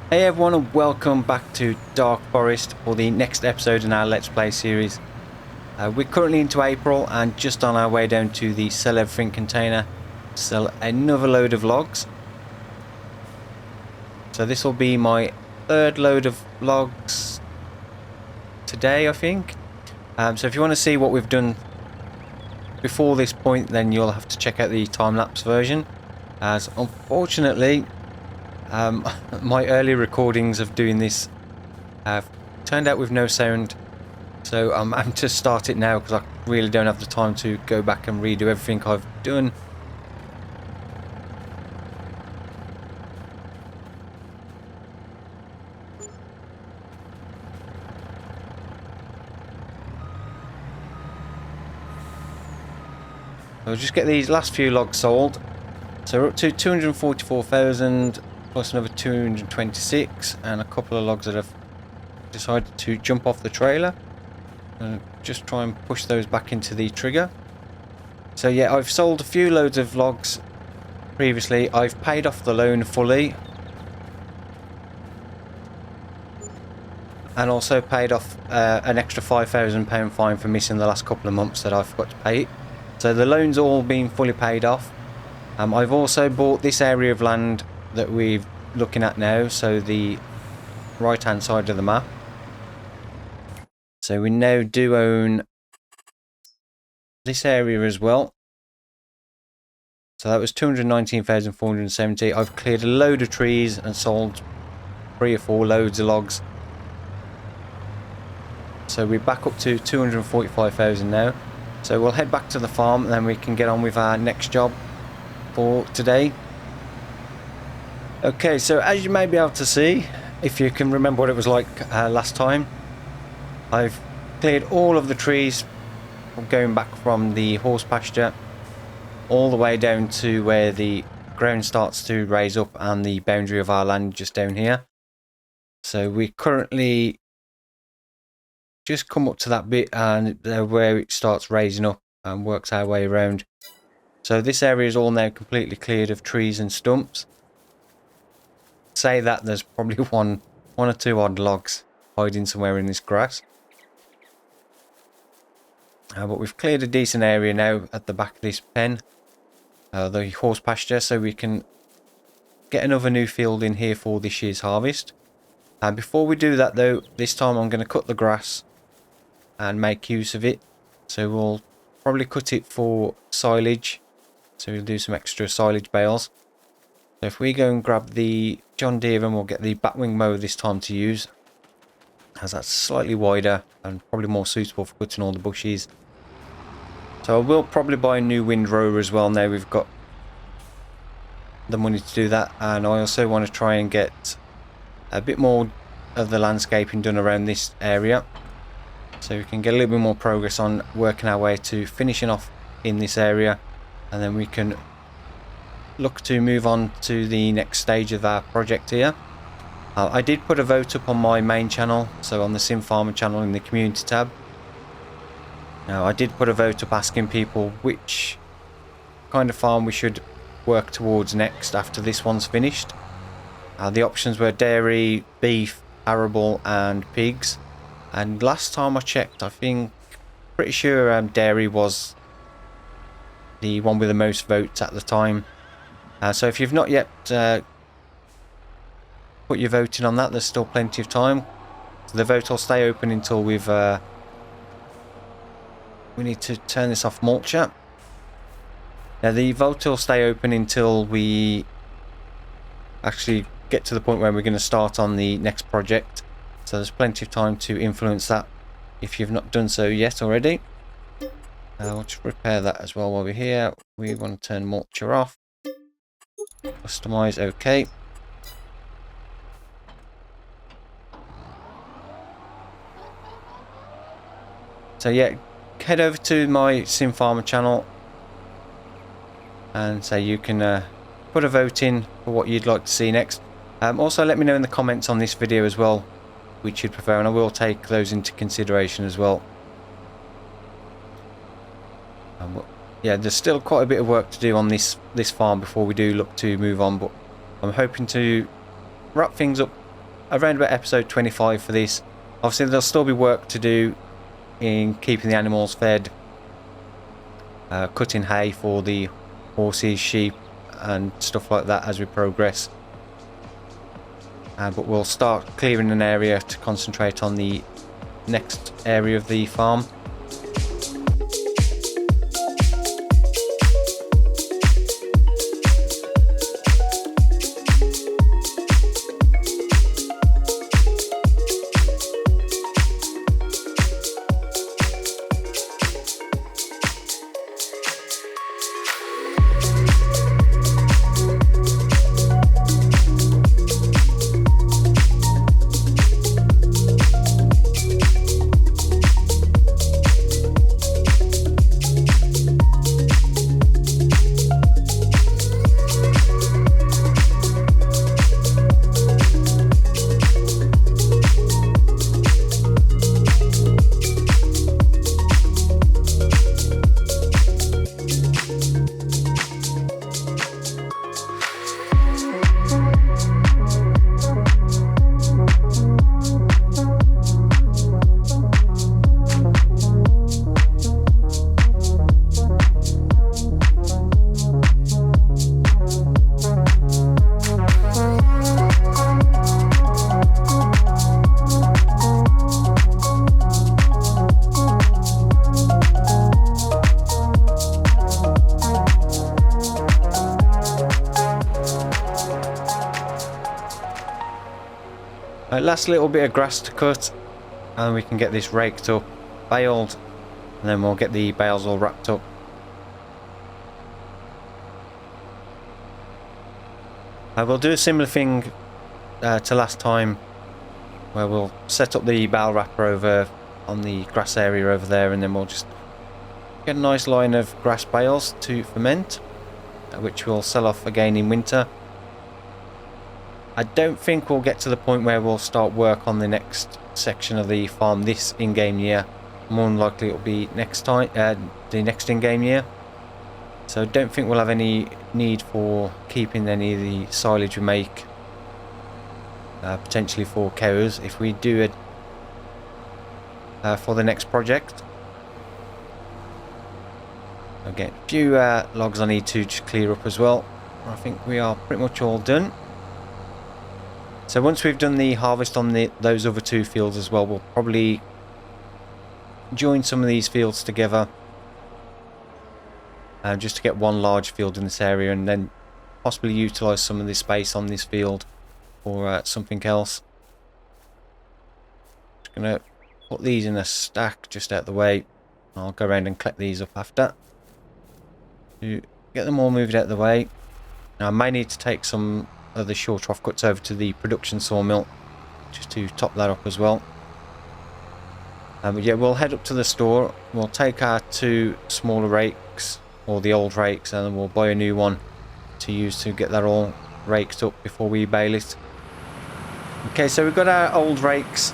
Hey everyone, and welcome back to Dark Forest for the next episode in our Let's Play series. We're currently into April and just on our way down to the Sell Everything container to sell another load of logs. So this will be my third load of logs today, I think. So if you want to see what we've done before this point, then you'll have to check out the time-lapse version, as unfortunately my early recordings of doing this have turned out with no sound, so I'm having to start it now because I really don't have the time to go back and redo everything I've done. So we'll just get these last few logs sold. So we're up to 244,000 plus another 226 and a couple of logs that have decided to jump off the trailer and just try and push those back into the trigger. So yeah, I've sold a few loads of logs previously. I've paid off the loan fully and also paid off an extra £5,000 fine for missing the last couple of months that I forgot to pay it. So the loan's all been fully paid off. I've also bought this area of land that we're looking at now, so the right hand side of the map. So we now do own this area as well. So that was 219,470. I've cleared a load of trees and sold 3 or 4 loads of logs. So we're back up to 245,000 now. So we'll head back to the farm and then we can get on with our next job for today. Okay, so as you may be able to see, if you can remember what it was like last time, I've cleared all of the trees going back from the horse pasture all the way down to where the ground starts to raise up and the boundary of our land just down here. So we currently just come up to that bit and where it starts raising up and works our way around. So this area is all now completely cleared of trees and stumps. Say that there's probably one or two odd logs hiding somewhere in this grass. But we've cleared a decent area now at the back of this pen, the horse pasture, so we can get another new field in here for this year's harvest. And before we do that though, this time I'm going to cut the grass and make use of it. So we'll probably cut it for silage. So we'll do some extra silage bales. So if we go and grab the John Deere, and we'll get the batwing mower this time to use, as that's slightly wider and probably more suitable for cutting all the bushes. So I will probably buy a new windrower as well now we've got the money to do that. And I also want to try and get a bit more of the landscaping done around this area, so we can get a little bit more progress on working our way to finishing off in this area, and then we can look to move on to the next stage of our project here. I did put a vote up on my main channel, so on the Sim Farmer channel in the community tab. Now I did put a vote up asking people which kind of farm we should work towards next after this one's finished. The options were dairy, beef, arable and pigs. And last time I checked, I think, pretty sure dairy was the one with the most votes at the time. So if you've not yet put your vote in on that, there's still plenty of time. So the vote will stay open until we've... we need to turn this off mulcher. Now the vote will stay open until we actually get to the point where we're going to start on the next project. So there's plenty of time to influence that if you've not done so yet already. We'll just repair that as well while we're here. We want to turn mulcher off. Customize, okay. So yeah, head over to my Sim Farmer channel and so you can put a vote in for what you'd like to see next. Also let me know in the comments on this video as well which you'd prefer, and I will take those into consideration as well. Yeah, there's still quite a bit of work to do on this farm before we do look to move on, but I'm hoping to wrap things up around about episode 25 for this. Obviously there'll still be work to do in keeping the animals fed, cutting hay for the horses, sheep and stuff like that as we progress. But we'll start clearing an area to concentrate on the next area of the farm. Last little bit of grass to cut and we can get this raked up, baled, and then we'll get the bales all wrapped up. We'll do a similar thing to last time, where we'll set up the bale wrapper over on the grass area over there, and then we'll just get a nice line of grass bales to ferment, which we'll sell off again in winter. I don't think we'll get to the point where we'll start work on the next section of the farm this in-game year. More than likely it'll be next time, the next in-game year. So don't think we'll have any need for keeping any of the silage we make, potentially for cows, if we do it for the next project. Again, a few logs I need to just clear up as well. I think we are pretty much all done. So once we've done the harvest on those other two fields as well, we'll probably join some of these fields together, just to get one large field in this area, and then possibly utilise some of the space on this field for something else. Just going to put these in a stack just out the way. I'll go around and collect these up after, to get them all moved out of the way. Now I may need to take some of the shorter offcuts over to the production sawmill just to top that up as well. But yeah, we'll head up to the store, we'll take our two smaller rakes, or the old rakes, and then we'll buy a new one to use to get that all raked up before we bale it. Okay, so we've got our old rakes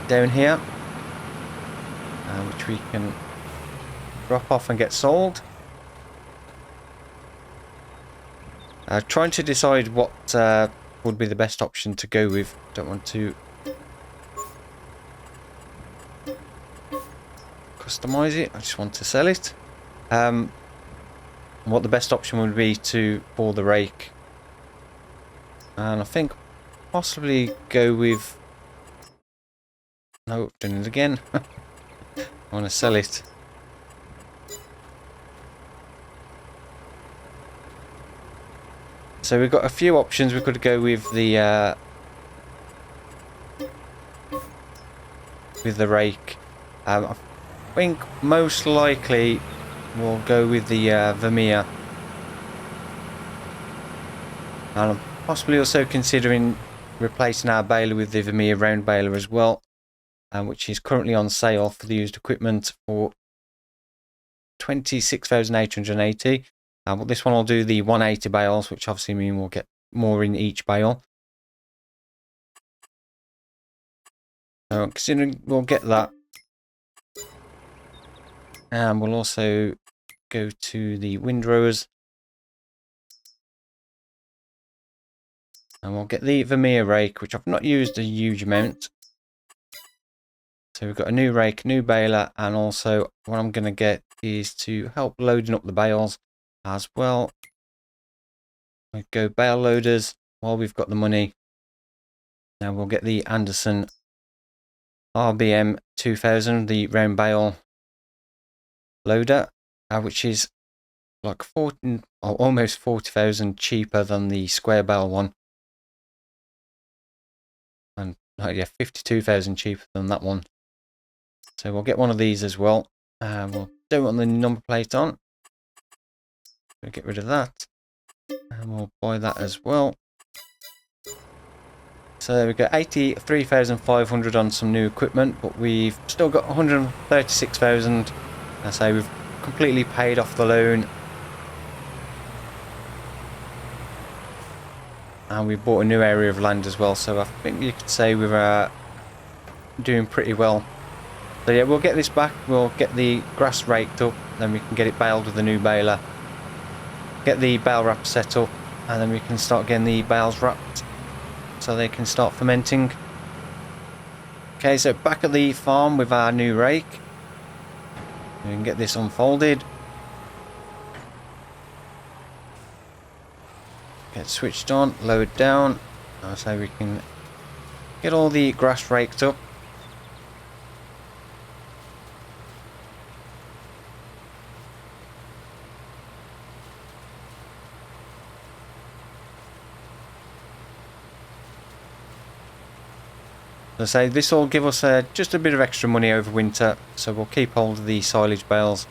down here, which we can drop off and get sold. Trying to decide what would be the best option to go with. Don't want to customize it, I just want to sell it. What the best option would be for the rake, and I think possibly go with, no, doing it again. I want to sell it. So we've got a few options. We could go with the rake. I think most likely we'll go with the Vermeer. And I'm possibly also considering replacing our baler with the Vermeer round baler as well, which is currently on sale for the used equipment for 26,880. But this one will do the 180 bales, which obviously mean we'll get more in each bale. So considering we'll get that. And we'll also go to the windrowers. And we'll get the Vermeer rake, which I've not used a huge amount. So we've got a new rake, new baler, and also what I'm going to get is to help loading up the bales as well. We go bale loaders while we've got the money. Now we'll get the Anderson RBM 2000, the round bale loader, which is like 14 or almost 40,000 cheaper than the square bale one. And yeah, 52,000 cheaper than that one. So we'll get one of these as well. We'll do it on the number plate on. We'll get rid of that. And we'll buy that as well. So we've got 83,500 on some new equipment, but we've still got 136,000. I say we've completely paid off the loan. And we bought a new area of land as well, so I think you could say we're doing pretty well. So yeah, we'll get this back, we'll get the grass raked up, then we can get it baled with the new baler. Get the bale wrap set up, and then we can start getting the bales wrapped so they can start fermenting. Okay, so back at the farm with our new rake. We can get this unfolded. Get switched on, load down, so we can get all the grass raked up. As I say, this will give us just a bit of extra money over winter, so we'll keep hold of the silage bales.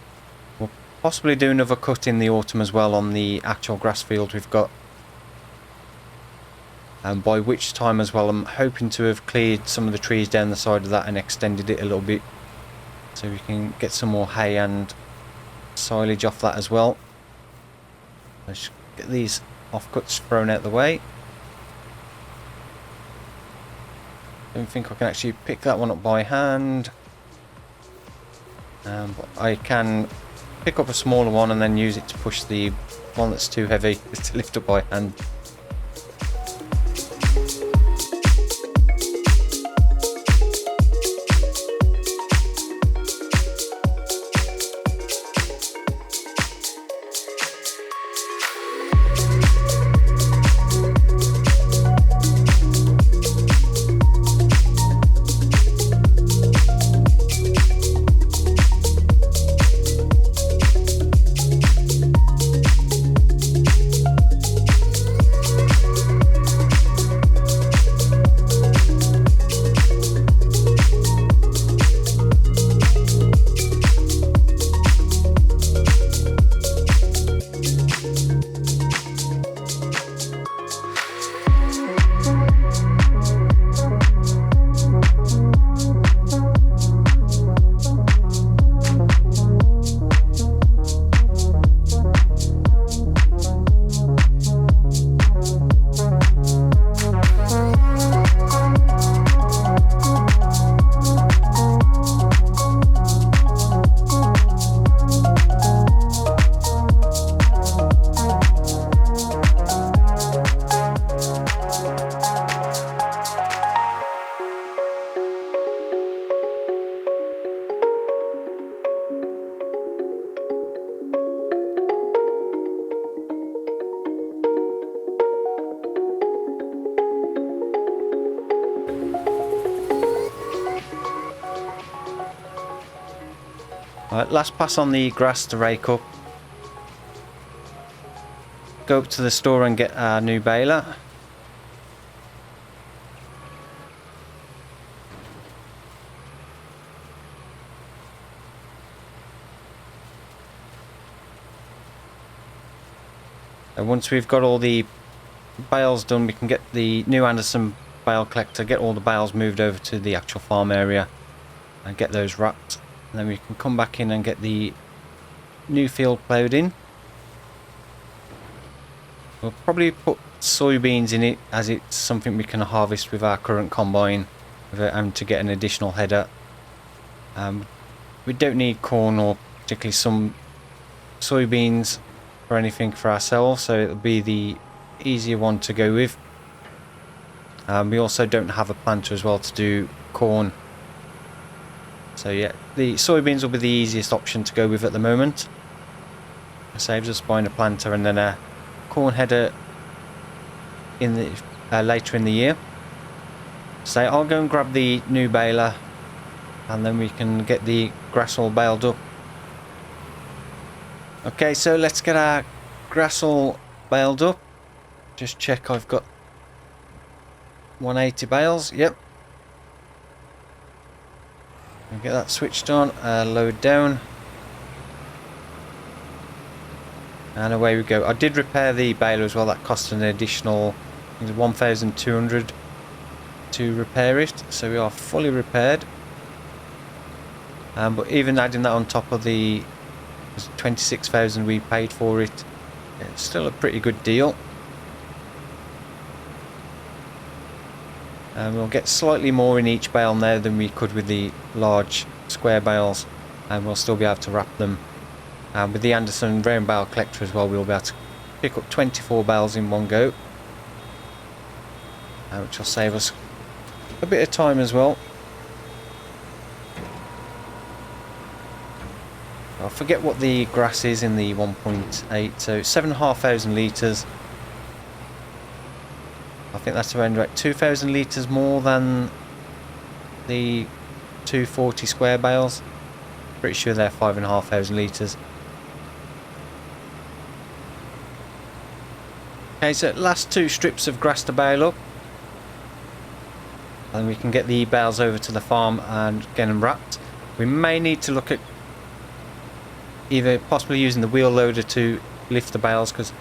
We'll possibly do another cut in the autumn as well on the actual grass field we've got. And by which time as well, I'm hoping to have cleared some of the trees down the side of that and extended it a little bit, so we can get some more hay and silage off that as well. Let's get these offcuts thrown out the way. Don't think I can actually pick that one up by hand, but I can pick up a smaller one and then use it to push the one that's too heavy to lift up by hand. Right, last pass on the grass to rake up. Go up to the store and get our new baler. And once we've got all the bales done, we can get the new Anderson bale collector, get all the bales moved over to the actual farm area and get those wrapped. And then we can come back in and get the new field ploughed in. We'll probably put soybeans in it, as it's something we can harvest with our current combine without having to get an additional header. We don't need corn or particularly some soybeans or anything for ourselves, so it'll be the easier one to go with. We also don't have a planter as well to do corn. So yeah, the soybeans will be the easiest option to go with at the moment. It saves us buying a planter and then a corn header in the later in the year. So I'll go and grab the new baler and then we can get the grass all baled up. Okay, so let's get our grass all baled up. Just check I've got 180 bales. Yep. Get that switched on, load down. And away we go. I did repair the baler as well. That cost an additional 1,200 to repair it. So we are fully repaired. But even adding that on top of the 26,000 we paid for it, it's still a pretty good deal. And we'll get slightly more in each bale now than we could with the large square bales, and we'll still be able to wrap them. And with the Anderson round bale collector as well, we'll be able to pick up 24 bales in one go, which will save us a bit of time as well. I forget what the grass is in the 1.8, so 7,500 litres. I think that's around about 2,000 litres more than the 240 square bales. Pretty sure they're 5,500 litres. Okay, so last two strips of grass to bale up, and we can get the bales over to the farm and get them wrapped. We may need to look at either possibly using the wheel loader to lift the bales, because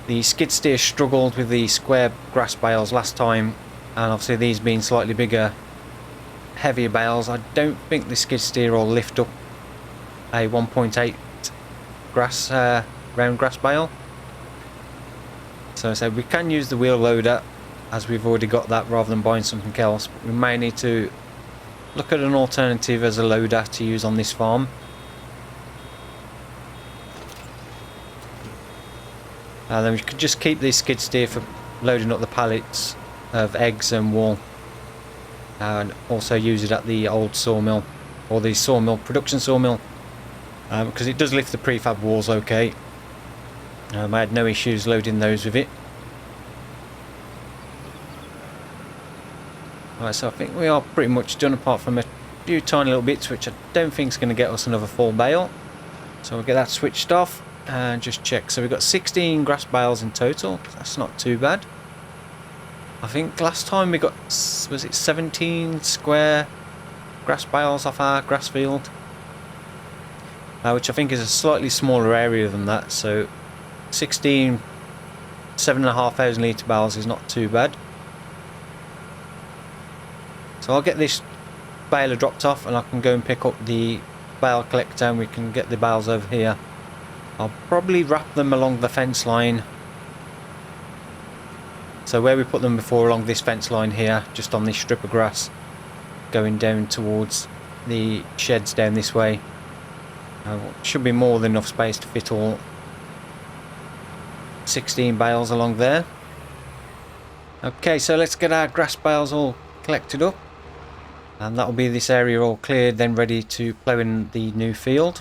the skid steer struggled with the square grass bales last time, and obviously these being slightly bigger, heavier bales, I don't think the skid steer will lift up a 1.8 grass round grass bale. So I said we can use the wheel loader as we've already got that rather than buying something else, but we may need to look at an alternative as a loader to use on this farm. And then we could just keep the skid steer for loading up the pallets of eggs and wool, and also use it at the old sawmill, or the sawmill, production sawmill, because it does lift the prefab walls okay. I had no issues loading those with it. Right, so I think we are pretty much done, apart from a few tiny little bits which I don't think is going to get us another full bale. So we'll get that switched off and just check. So we've got 16 grass bales in total. That's not too bad. I think last time we got, was it 17 square grass bales off our grass field, which I think is a slightly smaller area than that. So 16 7,500 litre bales is not too bad. So I'll get this baler dropped off and I can go and pick up the bale collector and we can get the bales over here. I'll probably wrap them along the fence line. So where we put them before, along this fence line here, just on this strip of grass, going down towards the sheds down this way. Should be more than enough space to fit all 16 bales along there. Okay, so let's get our grass bales all collected up, and that'll be this area all cleared, then ready to plough in the new field.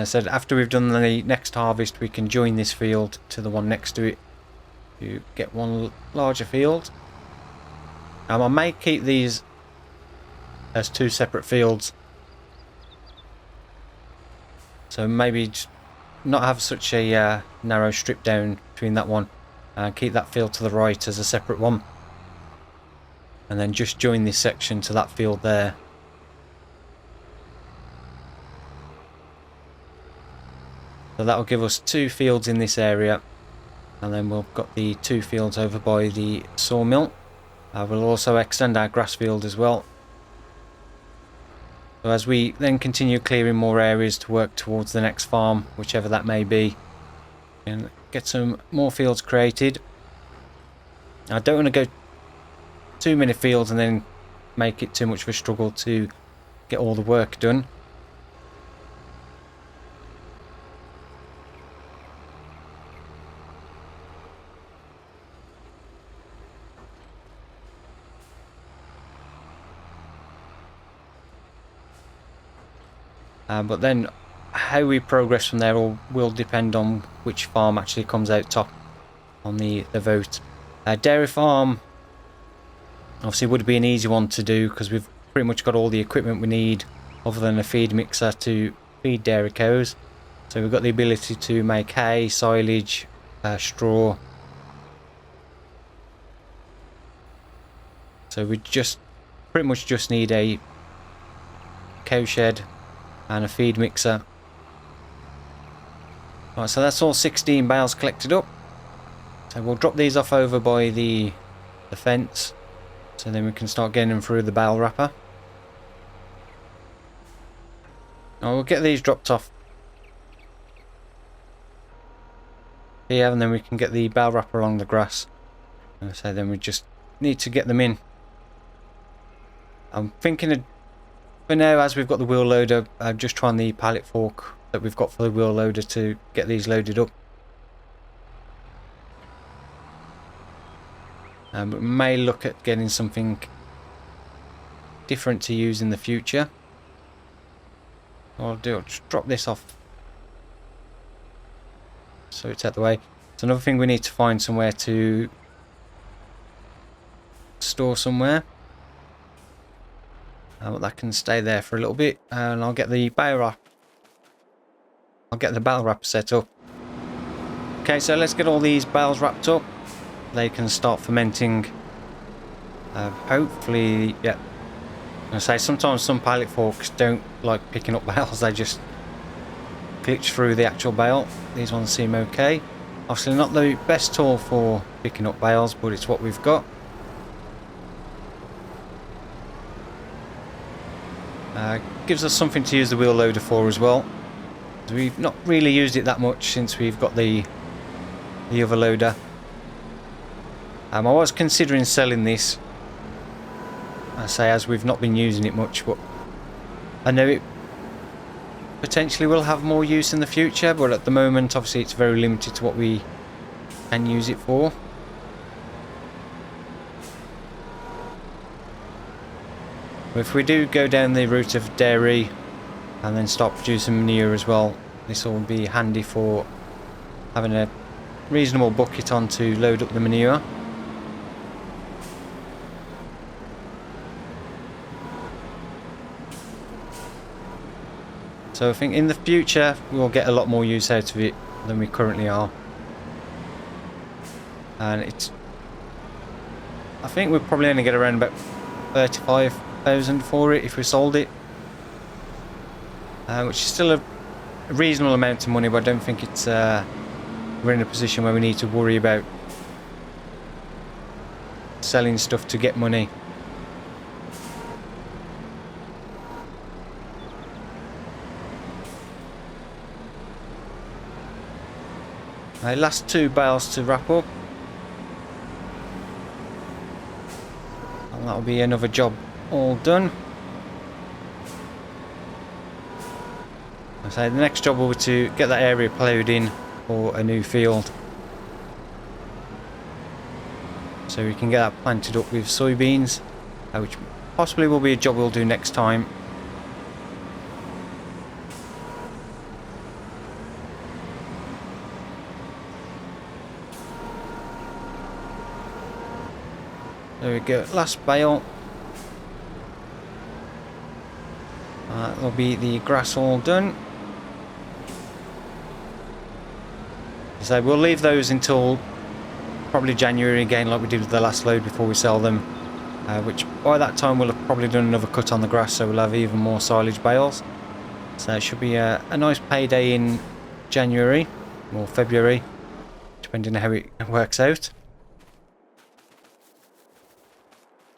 So after we've done the next harvest, we can join this field to the one next to it to get one larger field. I may keep these as two separate fields, so maybe just not have such a narrow strip down between that one, and keep that field to the right as a separate one, and then just join this section to that field there. So that will give us two fields in this area, and then we've got the two fields over by the sawmill. We'll also extend our grass field as well. So as we then continue clearing more areas to work towards the next farm, whichever that may be, and get some more fields created. I don't want to go too many fields and then make it too much of a struggle to get all the work done. But then how we progress from there will depend on which farm actually comes out top on the vote. Dairy farm obviously would be an easy one to do because we've pretty much got all the equipment we need other than a feed mixer to feed dairy cows. So we've got the ability to make hay, silage, straw. So we pretty much just need a cow shed and a feed mixer. Right, so that's all 16 bales collected up. So we'll drop these off over by the fence, so then we can start getting them through the bale wrapper. Now we'll get these dropped off here, and then we can get the bale wrapper along the grass. So then we just need to get them in. I'm thinking of, for now, as we've got the wheel loader, just trying the pallet fork that we've got for the wheel loader to get these loaded up. We may look at getting something different to use in the future. What I'll do, I'll just drop this off so it's out the way. It's another thing we need to find somewhere to store somewhere. But that can stay there for a little bit, and I'll get the bale wrap. I'll get the bale wrap set up. Okay, so let's get all these bales wrapped up. They can start fermenting. Hopefully, yeah. I say sometimes some pallet forks don't like picking up bales. They just glitch through the actual bale. These ones seem okay. Obviously not the best tool for picking up bales, but it's what we've got. Gives us something to use the wheel loader for as well. We've not really used it that much since we've got the other loader. I was considering selling this, I say, as we've not been using it much, but I know it potentially will have more use in the future, but at the moment obviously it's very limited to what we can use it for. If we do go down the route of dairy and then start producing manure as well, this will be handy for having a reasonable bucket on to load up the manure. So I think in the future we'll get a lot more use out of it than we currently are. And I think we'll probably only get around about 35,000 for it if we sold it, which is still a reasonable amount of money, but I don't think it's we're in a position where we need to worry about selling stuff to get money. Last 2 bales to wrap up, and that'll be another job all done. So the next job will be to get that area ploughed in for a new field, so we can get that planted up with soybeans, which possibly will be a job we'll do next time. There we go, last bale. That'll be the grass all done. So we'll leave those until probably January again, like we did with the last load, before we sell them. Which by that time we'll have probably done another cut on the grass, so we'll have even more silage bales. So it should be a nice payday in January or February, depending on how it works out.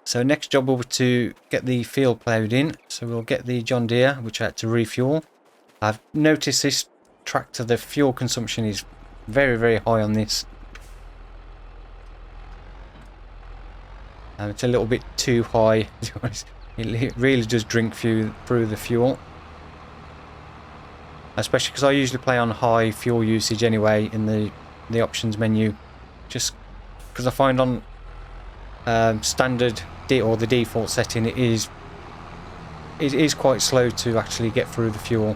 So next job will be to get the field ploughed in. So we'll get the John Deere, which I had to refuel. I've noticed this tractor, the fuel consumption is very, very high on this. It's a little bit too high, to be honest. It really does drink through the fuel. Especially because I usually play on high fuel usage anyway in the options menu. Just because I find on standard or the default setting, it it is quite slow to actually get through the fuel,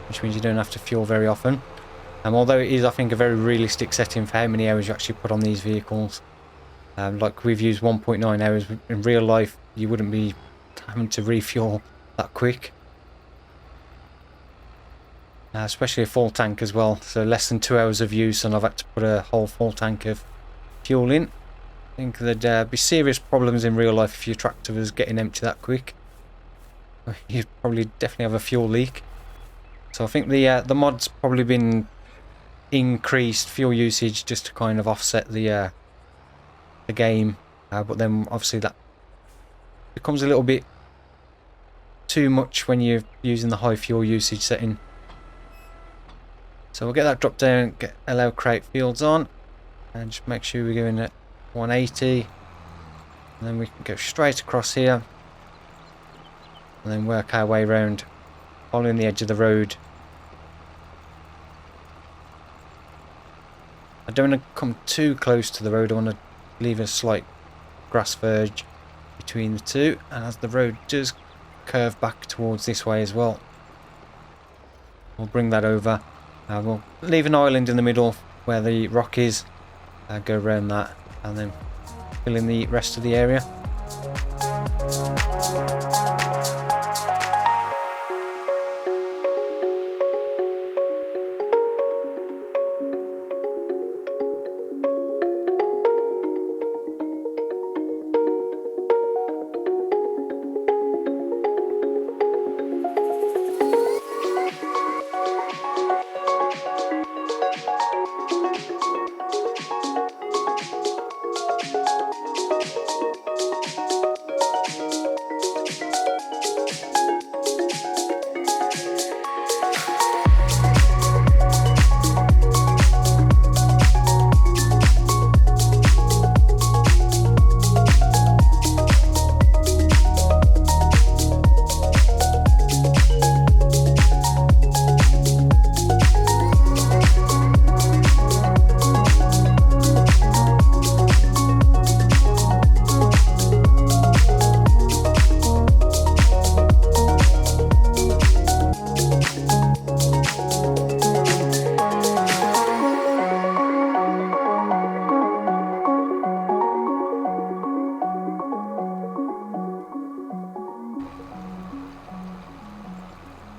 which means you don't have to fuel very often. Although it is, I think, a very realistic setting for how many hours you actually put on these vehicles. Like we've used 1.9 hours. In real life, you wouldn't be having to refuel that quick. Especially a full tank as well. So less than 2 hours of use and I've had to put a whole full tank of fuel in. I think there'd be serious problems in real life if your tractor was getting empty that quick. You'd probably definitely have a fuel leak. So I think the mod's probably been increased fuel usage just to kind of offset the game, but then obviously that becomes a little bit too much when you're using the high fuel usage setting. So we'll get that drop down, get allow create fields on, and just make sure we're going at 180, and then we can go straight across here and then work our way around following the edge of the road. I don't want to come too close to the road. I want to leave a slight grass verge between the two, and as the road does curve back towards this way as well, we'll bring that over. We'll leave an island in the middle where the rock is, go around that, and then fill in the rest of the area.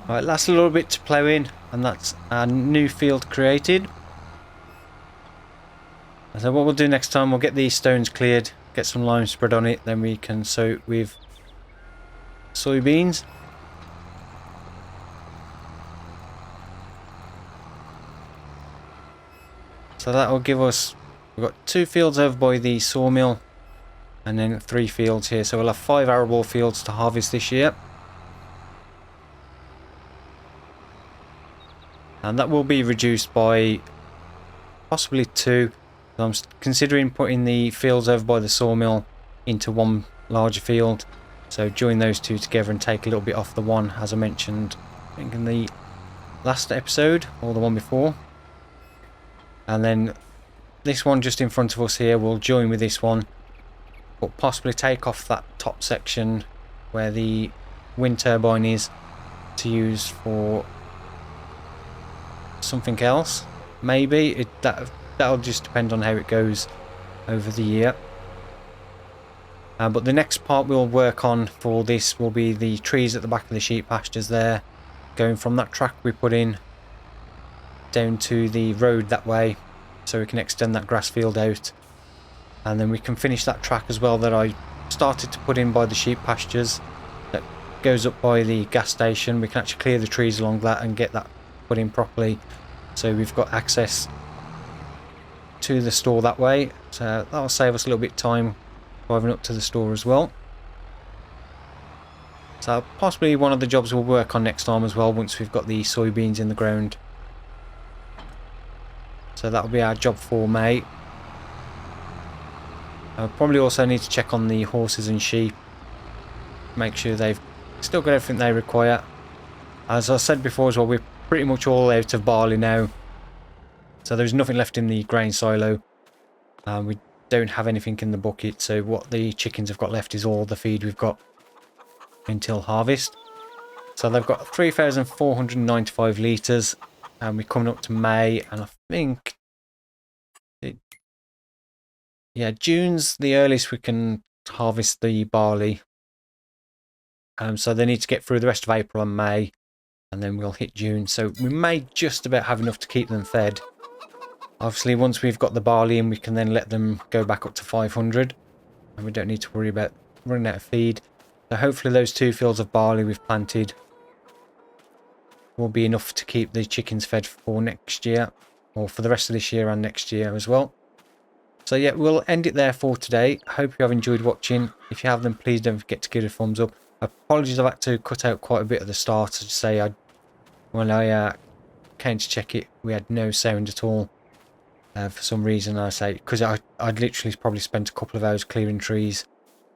Right, last little bit to plough in, and that's our new field created. So what we'll do next time, we'll get these stones cleared, get some lime spread on it, then we can sow it with soybeans. So that will give us, we've got 2 fields over by the sawmill and then 3 fields here, so we'll have 5 arable fields to harvest this year. And that will be reduced by possibly 2. So I'm considering putting the fields over by the sawmill into one larger field. So join those 2 together and take a little bit off the one, as I mentioned, I think in the last episode or the one before. And then this one just in front of us here will join with this one, but possibly take off that top section where the wind turbine is to use for something else. Maybe that'll just depend on how it goes over the year. But the next part we'll work on for this will be the trees at the back of the sheep pastures there, going from that track we put in down to the road that way, so we can extend that grass field out, and then we can finish that track as well that I started to put in by the sheep pastures that goes up by the gas station. We can actually clear the trees along that and get that put in properly, so we've got access to the store that way. So that'll save us a little bit of time driving up to the store as well. So possibly one of the jobs we'll work on next time as well, once we've got the soybeans in the ground. So that'll be our job for May. I'll probably also need to check on the horses and sheep, make sure they've still got everything they require. As I said before as well, we're pretty much all out of barley now, so there's nothing left in the grain silo. We don't have anything in the bucket, so what the chickens have got left is all the feed we've got until harvest. So they've got 3,495 litres, and we're coming up to May, and I think, yeah, June's the earliest we can harvest the barley. So they need to get through the rest of April and May, and then we'll hit June. So we may just about have enough to keep them fed. Obviously, once we've got the barley in, we can then let them go back up to 500, and we don't need to worry about running out of feed. So hopefully those 2 fields of barley we've planted will be enough to keep the chickens fed for next year, or for the rest of this year and next year as well. So yeah, we'll end it there for today. I hope you have enjoyed watching. If you have, then please don't forget to give it a thumbs up. Apologies, I've had to cut out quite a bit at the start to say when I came to check it, we had no sound at all. For some reason, I say, because I'd literally probably spent a couple of hours clearing trees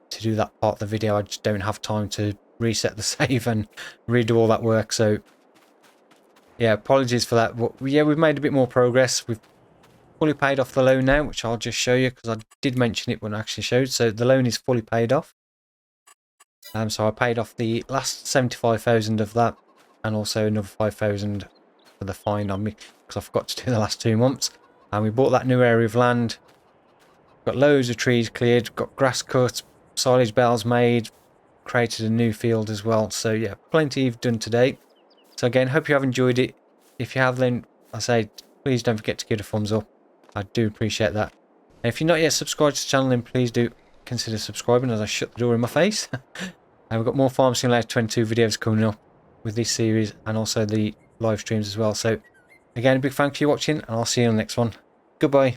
to do that part of the video. I just don't have time to reset the save and redo all that work. So yeah, apologies for that. But yeah, we've made a bit more progress. We've fully paid off the loan now, which I'll just show you because I did mention it when I actually showed. So the loan is fully paid off. So I paid off the last 75,000 of that, and also another 5,000 for the fine on me because I forgot to do the last 2 months. And we bought that new area of land, got loads of trees cleared, got grass cut, silage bales made, created a new field as well. So yeah, plenty you've done today. So again, hope you have enjoyed it. If you have, then I say please don't forget to give it a thumbs up. I do appreciate that. And if you're not yet subscribed to the channel, then please do consider subscribing as I shut the door in my face. And we've got more Farm Simulator 22 videos coming up with this series, and also the live streams as well. So again, a big thank you for watching, and I'll see you on the next one. Goodbye.